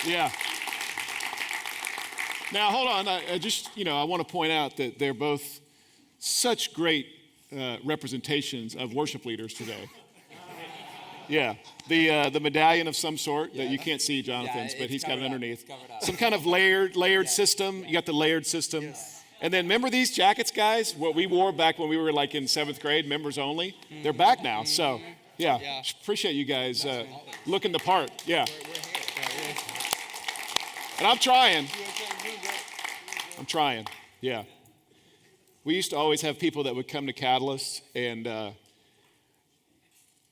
Yeah. Now, hold on. I want to point out that they're both such great representations of worship leaders today. Yeah. The medallion of some sort that you can't see Jonathan's, but he's got it underneath. Some kind of layered system. You got the layered system. Yes. And then remember these jackets, guys? What we wore back when we were like in 7th grade, members only? They're back now. So, yeah. Appreciate you guys looking the part. Yeah. We're here. And I'm trying. Yeah. We used to always have people that would come to Catalyst, and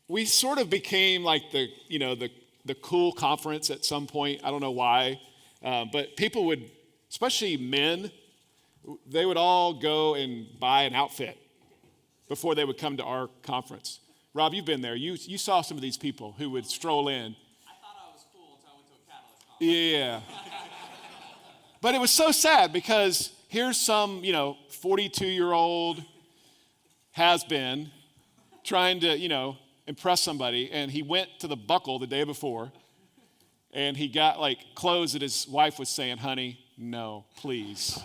we sort of became like the cool conference at some point. I don't know why, but people would, especially men, they would all go and buy an outfit before they would come to our conference. Rob, you've been there. You saw some of these people who would stroll in. I thought I was cool until I went to a Catalyst conference. Yeah. But it was so sad because here's some, 42-year-old has-been trying to, impress somebody, and he went to the Buckle the day before, and he got clothes that his wife was saying, honey, no, please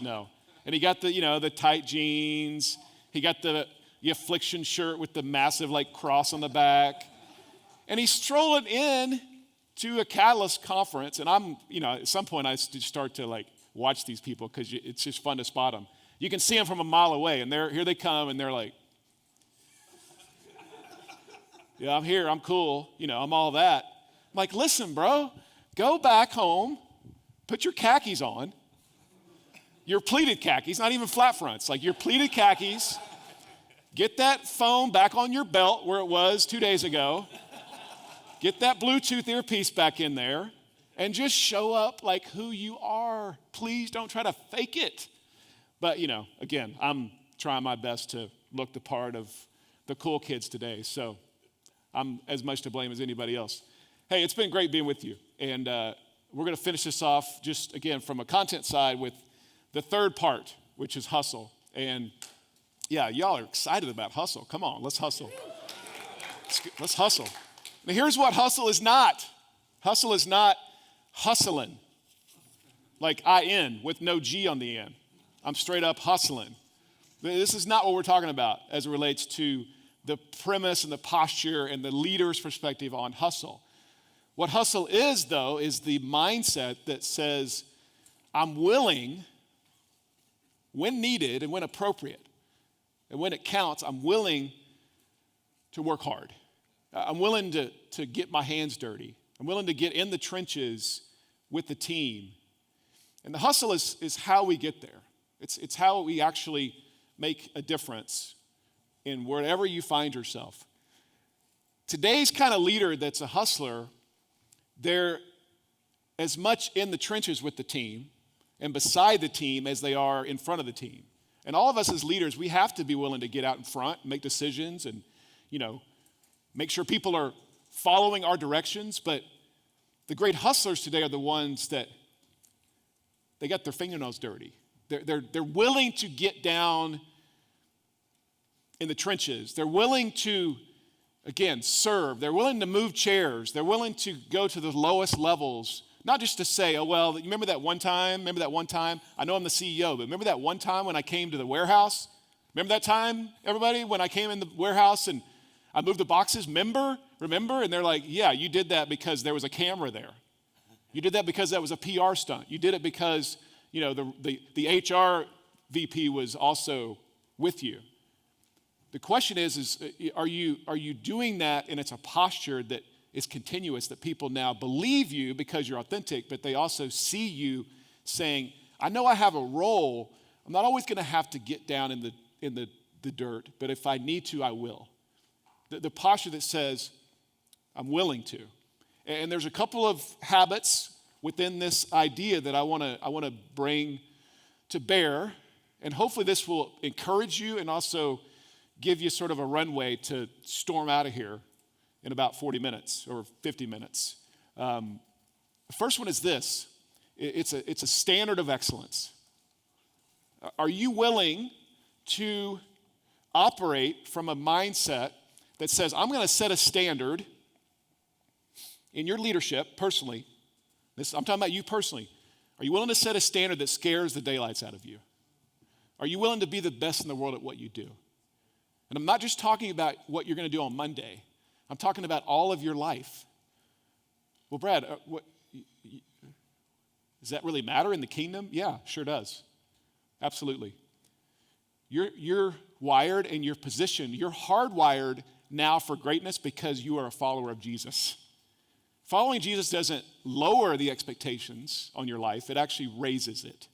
no. And he got the tight jeans. He got the affliction shirt with the massive cross on the back. And he's strolling in to a Catalyst conference, and I'm, at some point I start to watch these people because it's just fun to spot them. You can see them from a mile away, and here they come, and they're like, yeah, I'm here, I'm cool, I'm all that. I'm like, listen, bro, go back home, put your khakis on, your pleated khakis, not even flat fronts, your pleated khakis, get that phone back on your belt where it was 2 days ago, get that Bluetooth earpiece back in there, and just show up like who you are. Please don't try to fake it. But, again, I'm trying my best to look the part of the cool kids today, so I'm as much to blame as anybody else. Hey, it's been great being with you, and we're going to finish this off just, again, from a content side with the third part, which is hustle. And, yeah, y'all are excited about hustle. Come on, let's hustle. Let's hustle. Now, here's what hustle is not. Hustle is not hustling, like I-N with no G on the end. I'm straight up hustling. This is not what we're talking about as it relates to the premise and the posture and the leader's perspective on hustle. What hustle is, though, is the mindset that says, I'm willing, when needed and when appropriate, and when it counts, I'm willing to work hard. I'm willing to get my hands dirty. I'm willing to get in the trenches with the team. And the hustle is how we get there. It's how we actually make a difference in wherever you find yourself. Today's kind of leader that's a hustler, they're as much in the trenches with the team and beside the team as they are in front of the team. And all of us as leaders, we have to be willing to get out in front, make decisions, and, make sure people are following our directions. But the great hustlers today are the ones that they got their fingernails dirty. They're willing to get down in the trenches. They're willing to, again, serve. They're willing to move chairs. They're willing to go to the lowest levels, not just to say, oh, well, remember that one time? Remember that one time? I know I'm the CEO, but remember that one time when I came to the warehouse? Remember that time, everybody, when I came in the warehouse and I moved the boxes? Remember? And they're like, yeah, you did that because there was a camera there. You did that because that was a PR stunt. You did it because, the HR VP was also with you. The question is are you doing that, and it's a posture that is continuous, that people now believe you because you're authentic, but they also see you saying, I know I have a role. I'm not always going to have to get down in the dirt, but if I need to, I will. The posture that says, I'm willing to. And there's a couple of habits within this idea that I want to bring to bear, and hopefully this will encourage you and also give you sort of a runway to storm out of here in about 40 minutes or 50 minutes. The first one is this. It's a standard of excellence. Are you willing to operate from a mindset that says, I'm going to set a standard in your leadership personally I'm talking about you personally. Are you willing to set a standard that scares the daylights out of you? Are you willing to be the best in the world at what you do? And I'm not just talking about what you're going to do on Monday. I'm talking about all of your life. Well, Brad, does that really matter in the kingdom? Yeah, sure does. Absolutely. You're wired and you're positioned. You're hardwired now for greatness because you are a follower of Jesus. Following Jesus doesn't lower the expectations on your life. It actually raises it.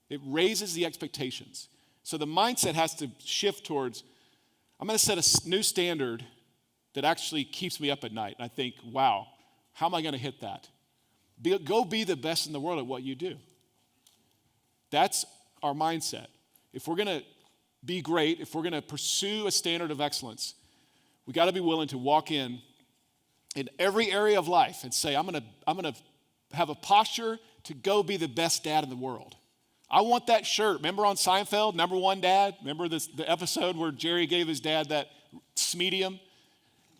It raises the expectations. So the mindset has to shift towards, I'm going to set a new standard that actually keeps me up at night. And I think, wow, how am I going to hit that? Go be the best in the world at what you do. That's our mindset. If we're going to be great, if we're going to pursue a standard of excellence, we got to be willing to walk in every area of life and say, I'm going to have a posture to go be the best dad in the world. I want that shirt. Remember on Seinfeld, number one dad? Remember the episode where Jerry gave his dad that medium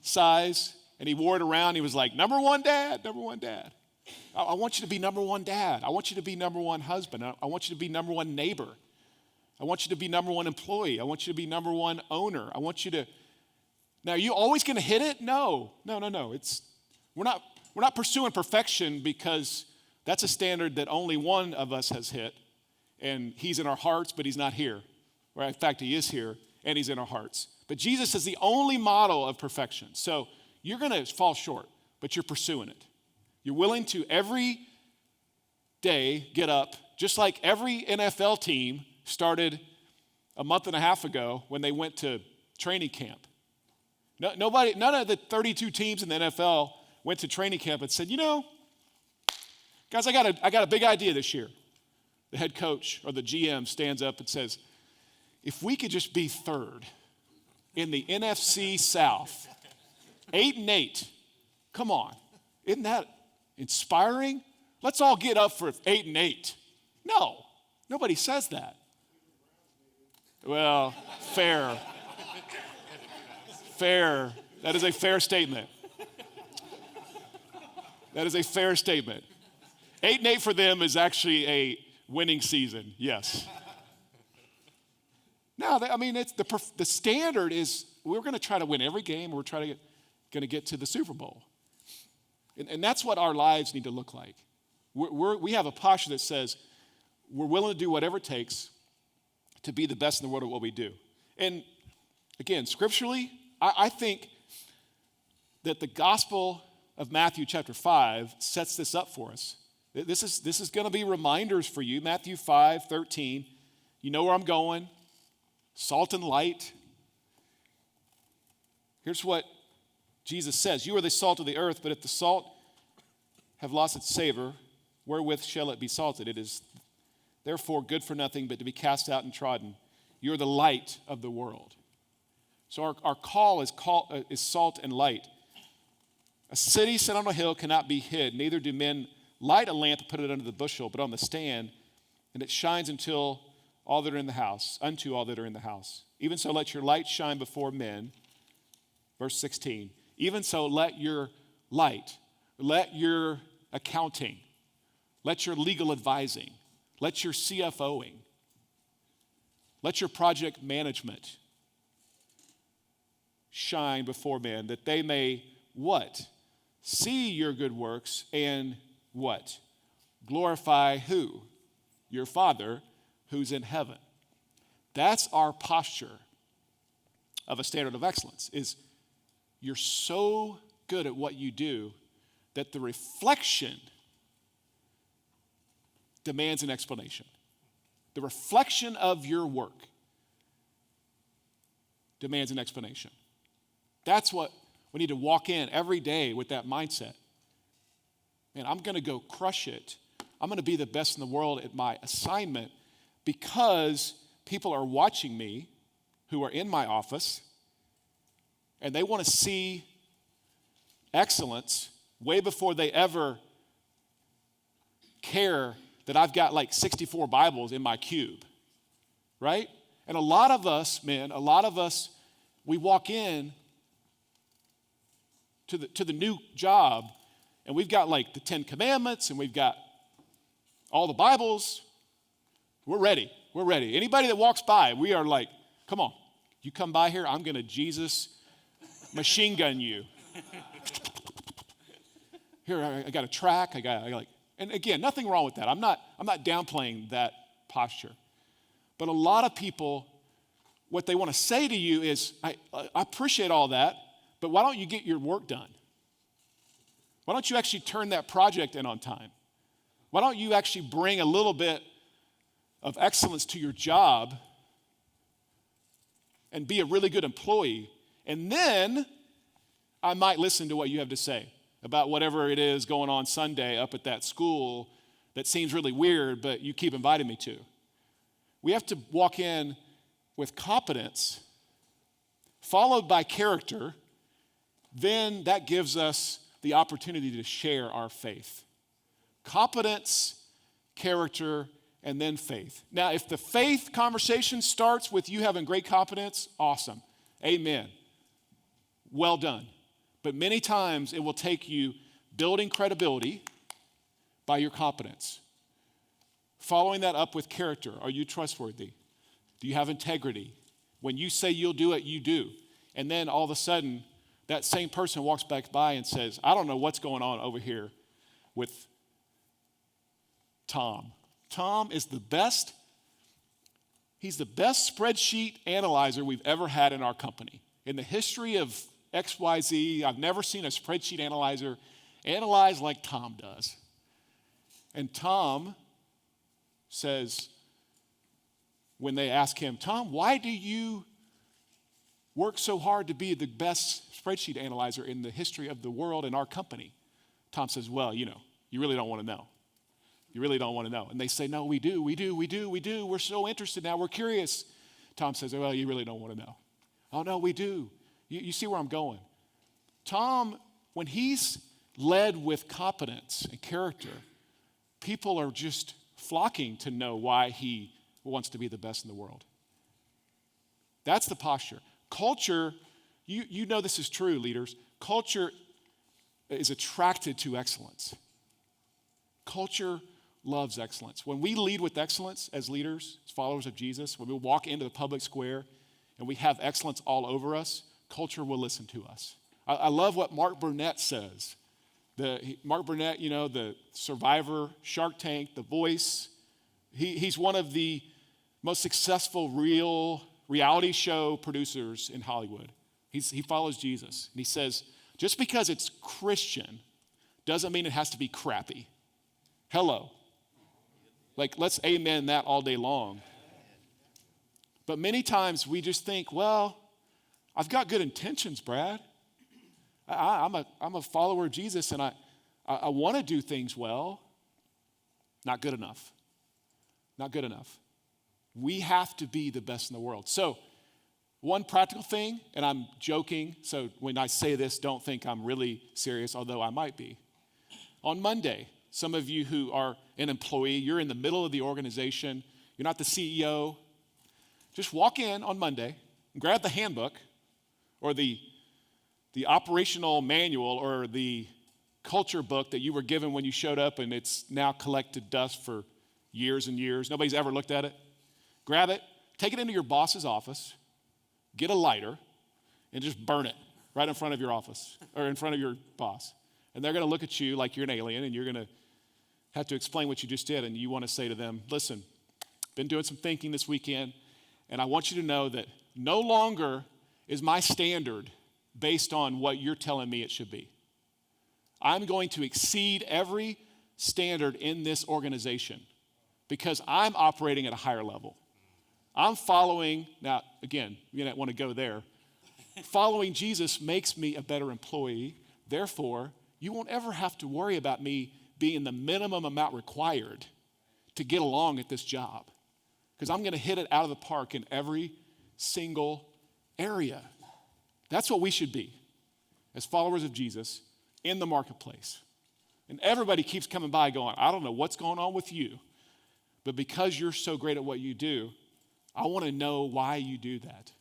size and he wore it around? He was like, number one dad, number one dad. I want you to be number one dad. I want you to be number one husband. I want you to be number one neighbor. I want you to be number one employee. I want you to be number one owner. I want you to. Now, are you always going to hit it? No. We're not pursuing perfection because that's a standard that only one of us has hit. And he's in our hearts, but he's not here. Right? In fact, he is here, and he's in our hearts. But Jesus is the only model of perfection. So you're going to fall short, but you're pursuing it. You're willing to every day get up, just like every NFL team started a month and a half ago when they went to training camp. None of the 32 teams in the NFL went to training camp and said, guys, I got a big idea this year. The head coach or the GM stands up and says, if we could just be third in the NFC South, 8-8, come on, isn't that inspiring? Let's all get up for 8-8. No, nobody says that. Well, fair. That is a fair statement. That is a fair statement. 8-8 for them is actually a winning season, yes. No, it's the standard is we're going to try to win every game. We're going to get to the Super Bowl. And that's what our lives need to look like. We have a posture that says we're willing to do whatever it takes to be the best in the world at what we do. And again, scripturally, I think that the gospel of Matthew chapter 5 sets this up for us. This is going to be reminders for you. Matthew 5:13. You know where I'm going. Salt and light. Here's what Jesus says. You are the salt of the earth, but if the salt have lost its savor, wherewith shall it be salted? It is therefore good for nothing but to be cast out and trodden. You are the light of the world. So our call is salt and light. A city set on a hill cannot be hid. Neither do men light a lamp and put it under the bushel, but on the stand, and it shines unto all that are in the house. Even so, let your light shine before men. Verse 16. Even so, let your light, let your accounting, let your legal advising, let your CFOing, let your project management shine before men, that they may what? See your good works and what? Glorify who? Your Father who's in heaven. That's our posture of a standard of excellence, is you're so good at what you do that the reflection demands an explanation. The reflection of your work demands an explanation. That's what we need to walk in every day with, that mindset. Man, I'm going to go crush it. I'm going to be the best in the world at my assignment because people are watching me who are in my office and they want to see excellence way before they ever care that I've got like 64 Bibles in my cube, right? And a lot of us, we walk in to the new job and we've got like the 10 Commandments, and we've got all the Bibles. We're ready. We're ready. Anybody that walks by, we are like, come on, you come by here, I'm going to Jesus machine gun you. Here, I got a track. I got like, and again, nothing wrong with that. I'm not downplaying that posture. But a lot of people, what they want to say to you is, I appreciate all that, but why don't you get your work done? Why don't you actually turn that project in on time? Why don't you actually bring a little bit of excellence to your job and be a really good employee? And then I might listen to what you have to say about whatever it is going on Sunday up at that school that seems really weird, but you keep inviting me to. We have to walk in with competence, followed by character. Then that gives us the opportunity to share our faith. Competence, character, and then faith. Now, if the faith conversation starts with you having great competence, awesome. Amen. Well done. But many times it will take you building credibility by your competence. Following that up with character. Are you trustworthy? Do you have integrity? When you say you'll do it, you do. And then all of a sudden, that same person walks back by and says, I don't know what's going on over here with Tom. Tom is the best. He's the best spreadsheet analyzer we've ever had in our company. In the history of XYZ, I've never seen a spreadsheet analyzer analyze like Tom does. And Tom says, when they ask him, Tom, why do you work so hard to be the best spreadsheet analyzer in the history of the world in our company? Tom says, well, you really don't want to know. You really don't want to know. And they say, no, we do. We're so interested now. We're curious. Tom says, well, you really don't want to know. Oh, no, we do. You see where I'm going. Tom, when he's led with competence and character, people are just flocking to know why he wants to be the best in the world. That's the posture. Culture, you know this is true, leaders. Culture is attracted to excellence. Culture loves excellence. When we lead with excellence as leaders, as followers of Jesus, when we walk into the public square and we have excellence all over us, culture will listen to us. I love what Mark Burnett says. Mark Burnett, the Survivor, Shark Tank, The Voice. He's one of the most successful reality show producers in Hollywood. He follows Jesus. And he says, just because it's Christian doesn't mean it has to be crappy. Hello. Like, let's amen that all day long. But many times we just think, well, I've got good intentions, Brad. I'm a follower of Jesus, and I want to do things well. Not good enough. Not good enough. We have to be the best in the world. So, one practical thing, and I'm joking, so when I say this, don't think I'm really serious, although I might be. On Monday, some of you who are an employee, you're in the middle of the organization, you're not the CEO, just walk in on Monday, and grab the handbook, or the operational manual, or the culture book that you were given when you showed up and it's now collected dust for years and years. Nobody's ever looked at it. Grab it, take it into your boss's office, get a lighter, and just burn it right in front of your office or in front of your boss. And they're going to look at you like you're an alien, and you're going to have to explain what you just did. And you want to say to them, listen, been doing some thinking this weekend, and I want you to know that no longer is my standard based on what you're telling me it should be. I'm going to exceed every standard in this organization because I'm operating at a higher level. I'm following, now again, you don't want to go there. Following Jesus makes me a better employee. Therefore, you won't ever have to worry about me being the minimum amount required to get along at this job, because I'm going to hit it out of the park in every single area. That's what we should be as followers of Jesus in the marketplace. And everybody keeps coming by going, I don't know what's going on with you, but because you're so great at what you do, I want to know why you do that.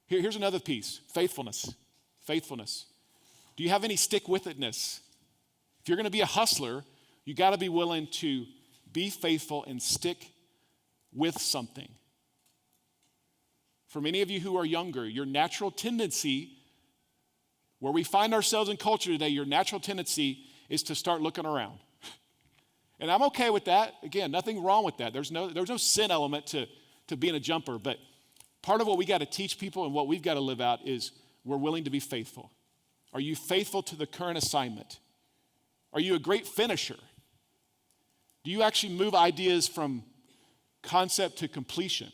Here's another piece, faithfulness. Faithfulness. Do you have any stick-with-itness? If you're going to be a hustler, you got to be willing to be faithful and stick with something. For many of you who are younger, your natural tendency, where we find ourselves in culture today, your natural tendency is to start looking around. And I'm okay with that. Again, nothing wrong with that. There's no sin element to being a jumper. But part of what we got to teach people and what we've got to live out is we're willing to be faithful. Are you faithful to the current assignment? Are you a great finisher? Do you actually move ideas from concept to completion?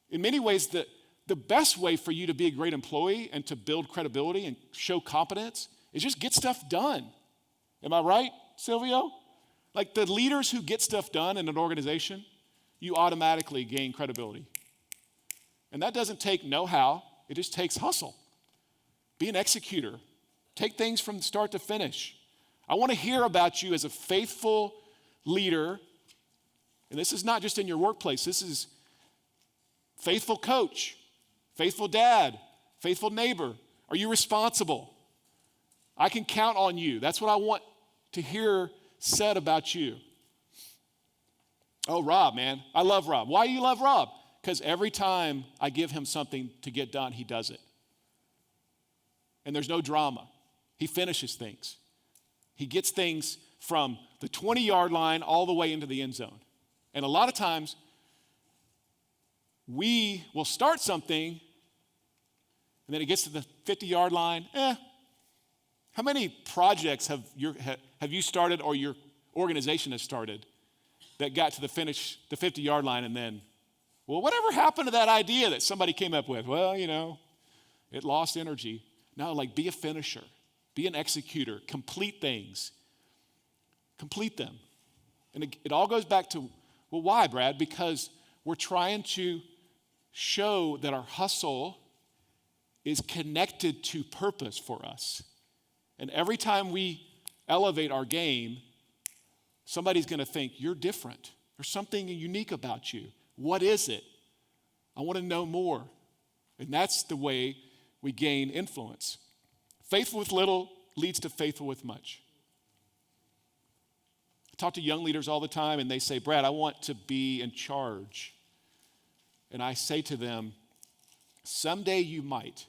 In many ways, the best way for you to be a great employee and to build credibility and show competence is just get stuff done. Am I right, Silvio? Like the leaders who get stuff done in an organization, you automatically gain credibility. And that doesn't take know-how, it just takes hustle. Be an executor. Take things from start to finish. I want to hear about you as a faithful leader. And this is not just in your workplace, this is faithful coach, faithful dad, faithful neighbor. Are you responsible? I can count on you. That's what I want to hear said about you. Oh, Rob, man. I love Rob. Why do you love Rob? Because every time I give him something to get done, he does it. And there's no drama. He finishes things. He gets things from the 20-yard line all the way into the end zone. And a lot of times, we will start something, and then it gets to the 50-yard line. How many projects have you started or your organization has started that got to the 50-yard line and then, well, whatever happened to that idea that somebody came up with? Well, it lost energy. No, like be a finisher, be an executor, complete things, complete them. And it all goes back to, well, why, Brad? Because we're trying to show that our hustle is connected to purpose for us. And every time we elevate our game, somebody's going to think, you're different. There's something unique about you. What is it? I want to know more. And that's the way we gain influence. Faithful with little leads to faithful with much. I talk to young leaders all the time, and they say, Brad, I want to be in charge. And I say to them, someday you might.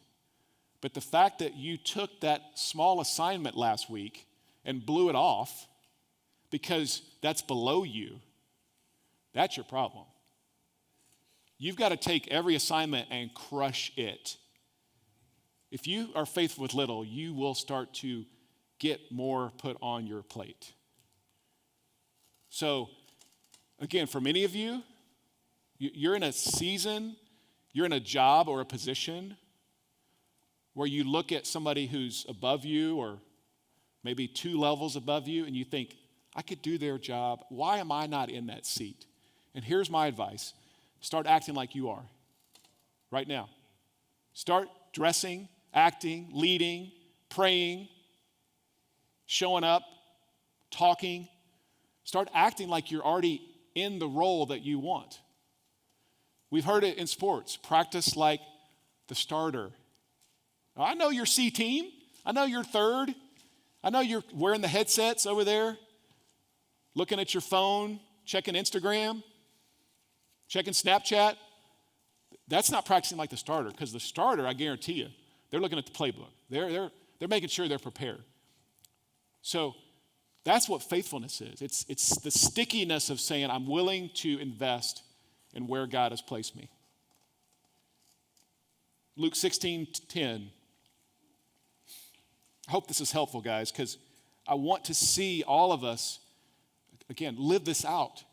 But the fact that you took that small assignment last week and blew it off because that's below you, that's your problem. You've got to take every assignment and crush it. If you are faithful with little, you will start to get more put on your plate. So, again, for many of you, you're in a season, you're in a job or a position where you look at somebody who's above you or maybe 2 levels above you and you think, I could do their job. Why am I not in that seat? And here's my advice. Start acting like you are right now. Start dressing, acting, leading, praying, showing up, talking. Start acting like you're already in the role that you want. We've heard it in sports. Practice like the starter. I know you're C team. I know you're third. I know you're wearing the headsets over there, looking at your phone, checking Instagram, checking Snapchat. That's not practicing like the starter, because the starter, I guarantee you, they're looking at the playbook. They're making sure they're prepared. So that's what faithfulness is. It's the stickiness of saying, I'm willing to invest in where God has placed me. Luke 16:10. I hope this is helpful, guys, because I want to see all of us, again, live this out.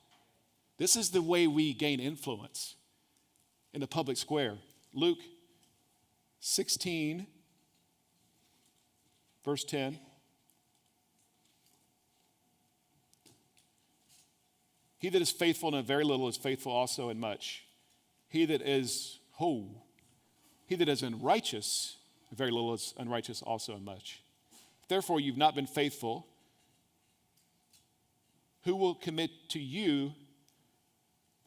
This is the way we gain influence in the public square. Luke 16, verse 10. He that is faithful in a very little is faithful also in much. He that is unrighteous, in very little is unrighteous also in much. Therefore, you've not been faithful. Who will commit to you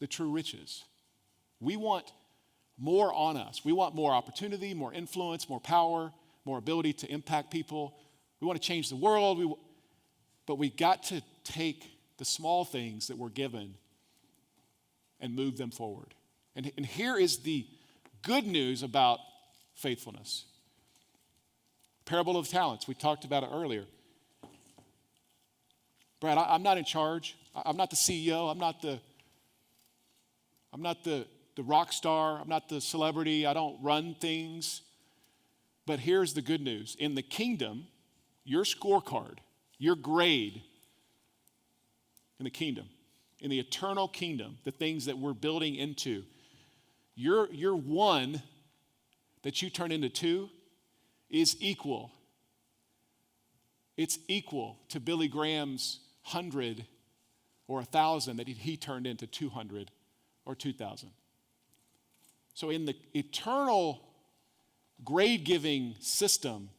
the true riches? We want more on us. We want more opportunity, more influence, more power, more ability to impact people. We want to change the world. But we got to take the small things that we're given and move them forward. And here is the good news about faithfulness. Parable of talents, we talked about it earlier. Brad, I'm not in charge. I'm not the CEO. I'm not the rock star. I'm not the celebrity. I don't run things. But here's the good news. In the kingdom, your scorecard, your grade in the kingdom, in the eternal kingdom, the things that we're building into, your one that you turn into two is equal. It's equal to Billy Graham's 100 or 1,000 that he turned into 200 or 2,000. So in the eternal grade-giving system,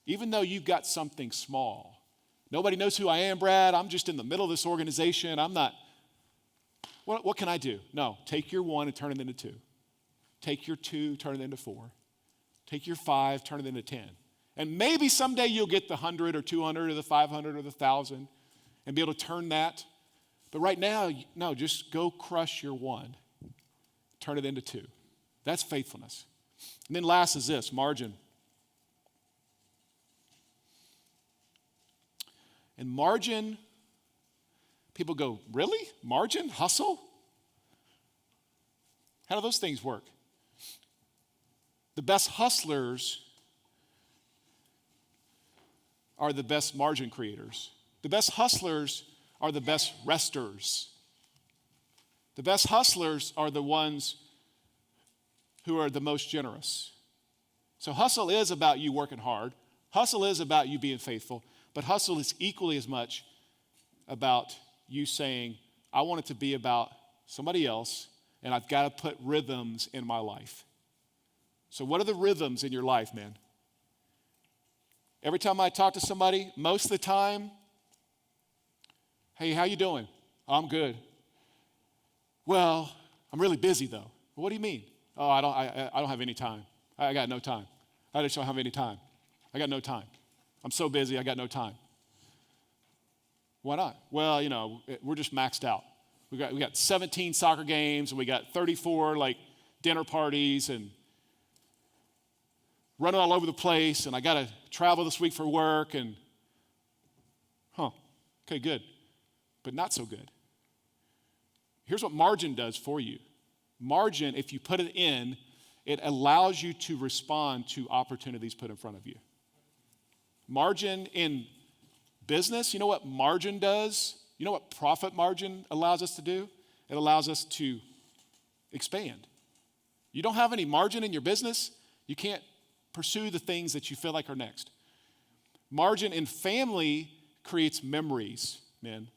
even though you've got something small, nobody knows who I am, Brad. I'm just in the middle of this organization. I'm not, what can I do? No, take your one and turn it into two. Take your two, turn it into four. Take your 5, turn it into 10. And maybe someday you'll get the 100 or 200 or the 500 or the 1,000 and be able to turn that. But right now, no, just go crush your one. Turn it into 2. That's faithfulness. And then last is this, margin. And margin, people go, really? Margin? Hustle? How do those things work? The best hustlers are the best margin creators. The best hustlers are the best resters. The best hustlers are the ones who are the most generous. So hustle is about you working hard. Hustle is about you being faithful. But hustle is equally as much about you saying, I want it to be about somebody else, and I've got to put rhythms in my life. So what are the rhythms in your life, man? Every time I talk to somebody, most of the time, hey, how you doing? Oh, I'm good. Well, I'm really busy though. What do you mean? Oh, I don't have any time. I got no time. I just don't have any time. I got no time. I'm so busy, I got no time. Why not? Well, we're just maxed out. We got 17 soccer games, and we got 34 dinner parties, and running all over the place, and I got to travel this week for work, and okay, good, but not so good. Here's what margin does for you. Margin, if you put it in, it allows you to respond to opportunities put in front of you. Margin in business, you know what margin does? You know what profit margin allows us to do? It allows us to expand. You don't have any margin in your business, you can't pursue the things that you feel like are next. Margin in family creates memories, man.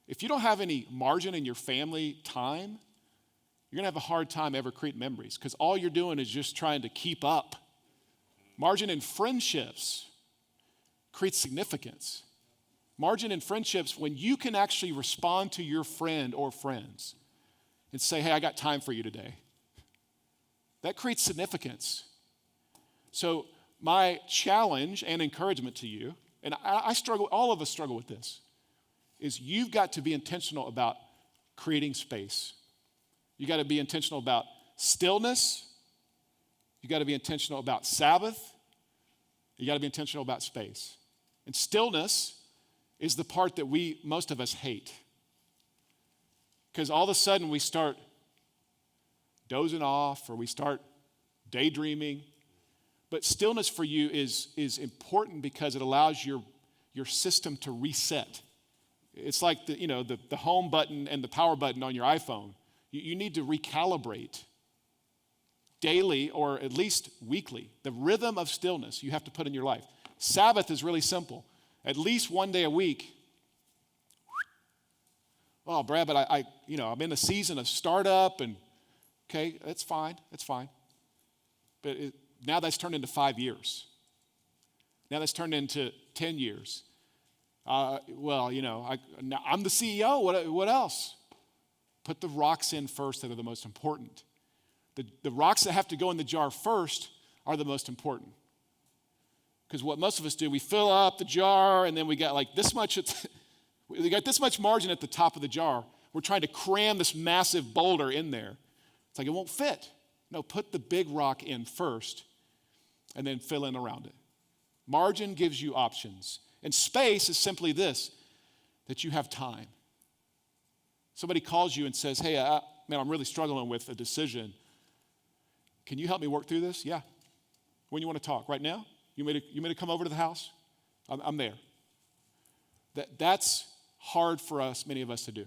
If you don't have any margin in your family time, you're going to have a hard time ever creating memories because all you're doing is just trying to keep up. Margin in friendships creates significance. Margin in friendships, when you can actually respond to your friend or friends and say, hey, I got time for you today. That creates significance. So my challenge and encouragement to you, and I struggle, all of us struggle with this, is you've got to be intentional about creating space. You got to be intentional about stillness. You got to be intentional about Sabbath. You got to be intentional about space. And stillness is the part that most of us hate. Because all of a sudden we start dozing off or we start daydreaming. But stillness for you is important because it allows your system to reset. It's like the home button and the power button on your iPhone. You need to recalibrate daily or at least weekly. The rhythm of stillness you have to put in your life. Sabbath is really simple. At least one day a week. Oh, Brad, but I'm in a season of startup and okay, that's fine. But now that's turned into 5 years. Now that's turned into 10 years. I'm the CEO. What else? Put the rocks in first that are the most important. The rocks that have to go in the jar first are the most important. Because what most of us do, we fill up the jar and then we got like this much, we got this much margin at the top of the jar. We're trying to cram this massive boulder in there. It's like it won't fit. No, put the big rock in first and then fill in around it. Margin gives you options. And space is simply this, that you have time. Somebody calls you and says, hey, man, I'm really struggling with a decision. Can you help me work through this? Yeah. When you want to talk? Right now? You may to come over to the house? I'm there. That's hard for us, many of us, to do.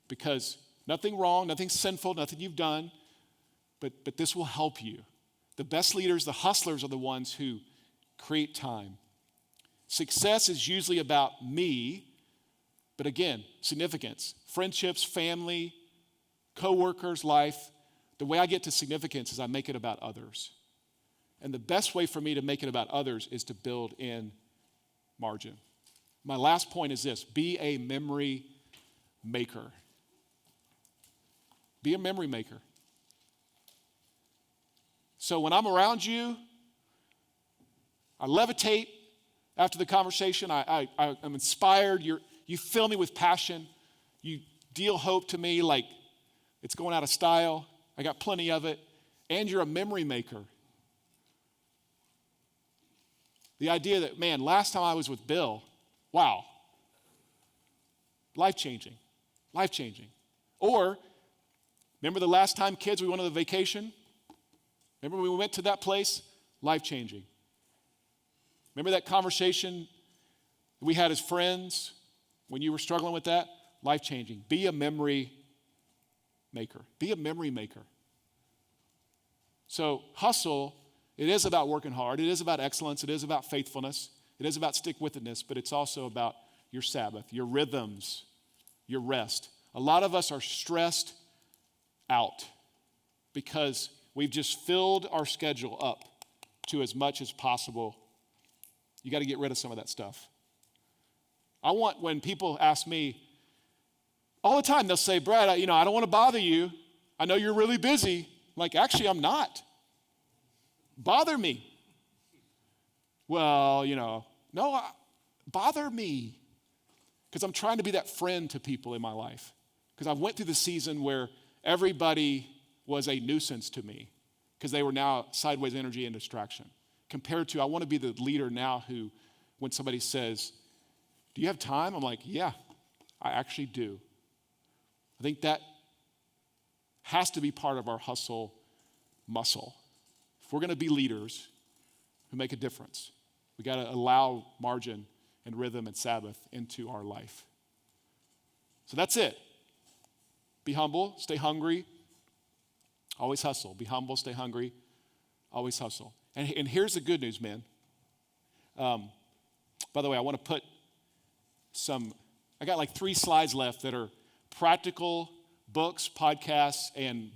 Because nothing wrong, nothing sinful, nothing you've done, but this will help you. The best leaders, the hustlers, are the ones who create time. Success is usually about me, but again, significance. Friendships, family, co-workers, life. The way I get to significance is I make it about others. And the best way for me to make it about others is to build in margin. My last point is this: be a memory maker. Be a memory maker. So when I'm around you, I levitate after the conversation. I'm inspired. You fill me with passion. You deal hope to me like it's going out of style. I got plenty of it. And you're a memory maker. The idea that, man, last time I was with Bill, wow, life-changing, life-changing. Or, remember the last time, kids, we went on the vacation? Remember when we went to that place? Life-changing. Remember that conversation we had as friends when you were struggling with that? Life-changing. Be a memory maker. Be a memory maker. So hustle, it is about working hard. It is about excellence. It is about faithfulness. It is about stick-with-itness, but it's also about your Sabbath, your rhythms, your rest. A lot of us are stressed out because we've just filled our schedule up to as much as possible. You got to get rid of some of that stuff. I want, when people ask me, all the time they'll say, Brad, I don't want to bother you. I know you're really busy. Like, actually, I'm not. Bother me. Well, no, bother me. Because I'm trying to be that friend to people in my life. Because I went through the season where everybody was a nuisance to me because they were now sideways energy and distraction. Compared to, I want to be the leader now who, when somebody says, do you have time? I'm like, yeah, I actually do. I think that has to be part of our hustle muscle. If we're going to be leaders who make a difference, we got to allow margin and rhythm and Sabbath into our life. So that's it. Be humble, stay hungry, always hustle. Be humble, stay hungry, always hustle. And here's the good news, man. By the way, I want to put I got like 3 slides left that are practical books, podcasts, and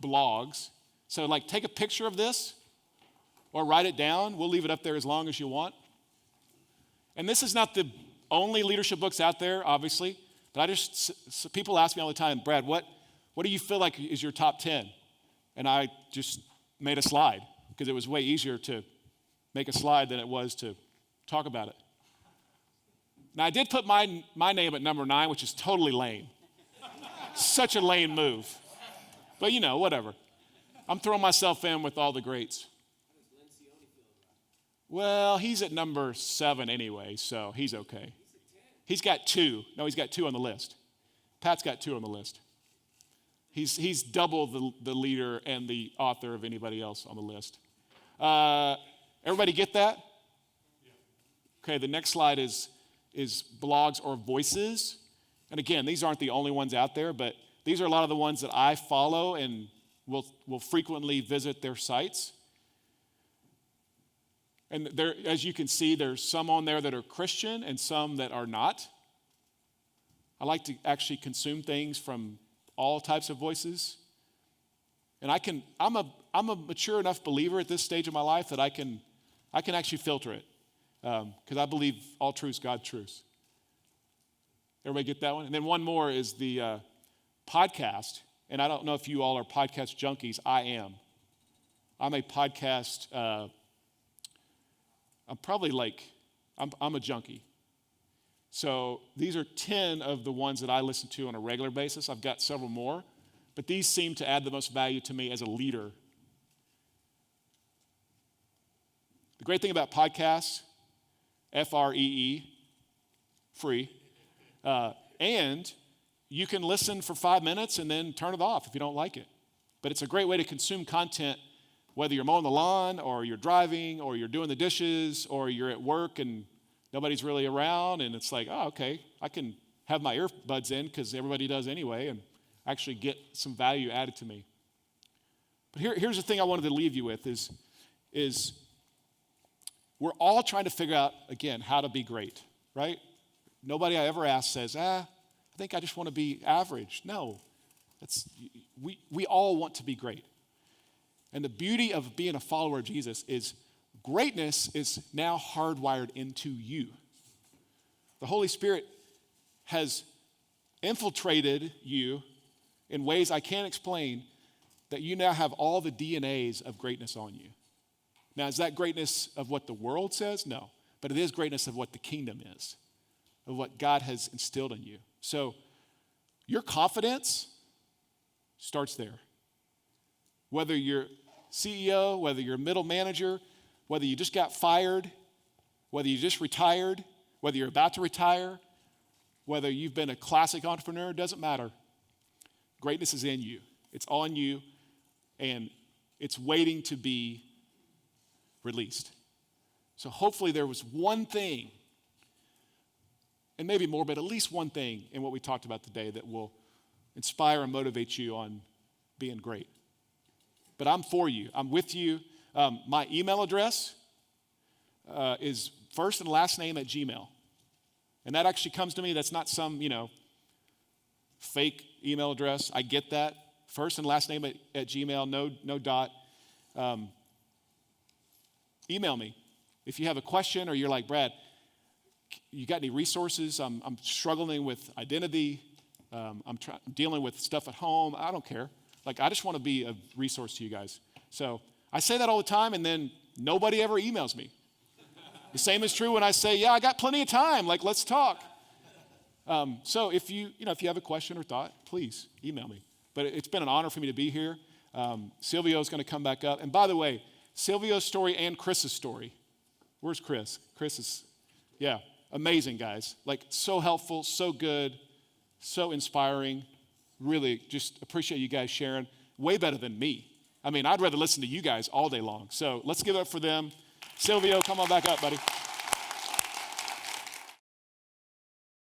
blogs. So like take a picture of this or write it down. We'll leave it up there as long as you want. And this is not the only leadership books out there, obviously, but people ask me all the time, Brad, what do you feel like is your top 10? And I just made a slide because it was way easier to make a slide than it was to talk about it. Now, I did put my name at number 9, which is totally lame. Such a lame move. But whatever. I'm throwing myself in with all the greats. Well, he's at number 7 anyway, so he's okay. He's got 2. No, he's got 2 on the list. Pat's got 2 on the list. He's double the leader and the author of anybody else on the list. Everybody get that? Okay, the next slide is blogs or voices. And again, these aren't the only ones out there, but these are a lot of the ones that I follow and will frequently visit their sites. And there, as you can see, there's some on there that are Christian and some that are not. I like to actually consume things from all types of voices. And I'm a mature enough believer at this stage of my life that I can actually filter it. Because I believe all truth's God truths. Everybody get that one? And then one more is the podcast. And I don't know if you all are podcast junkies. I am. I'm a podcast I'm a junkie. So these are 10 of the ones that I listen to on a regular basis. I've got several more, but these seem to add the most value to me as a leader. The great thing about podcasts, Free, free, and you can listen for 5 minutes and then turn it off if you don't like it. But it's a great way to consume content, whether you're mowing the lawn or you're driving or you're doing the dishes or you're at work and nobody's really around and it's like, oh, okay, I can have my earbuds in because everybody does anyway and actually get some value added to me. But here's the thing I wanted to leave you with is we're all trying to figure out, again, how to be great, right? Nobody I ever ask says, I think I just want to be average. No, we all want to be great. And the beauty of being a follower of Jesus is greatness is now hardwired into you. The Holy Spirit has infiltrated you in ways I can't explain that you now have all the DNAs of greatness on you. Now, is that greatness of what the world says? No. But it is greatness of what the kingdom is, of what God has instilled in you. So your confidence starts there. Whether you're CEO, whether you're middle manager, whether you just got fired, whether you just retired, whether you're about to retire, whether you've been a classic entrepreneur, it doesn't matter. Greatness is in you. It's on you, and it's waiting to be released. So hopefully there was one thing, and maybe more, but at least one thing in what we talked about today that will inspire and motivate you on being great. But I'm for you. I'm with you. My email address is first and last name at Gmail. And that actually comes to me. That's not some, fake email address. I get that. First and last name at Gmail, no dot. Email me. If you have a question or you're like, Brad, you got any resources? I'm struggling with identity. I'm dealing with stuff at home. I don't care. I just want to be a resource to you guys. So I say that all the time, and then nobody ever emails me. The same is true when I say, I got plenty of time. Let's talk. So if you have a question or thought, please email me. But it's been an honor for me to be here. Silvio's going to come back up. And by the way, Silvio's story and Chris's story. Where's Chris? Chris is, amazing, guys. So helpful, so good, so inspiring. Really just appreciate you guys sharing. Way better than me. I'd rather listen to you guys all day long. So let's give it up for them. Silvio, come on back up, buddy.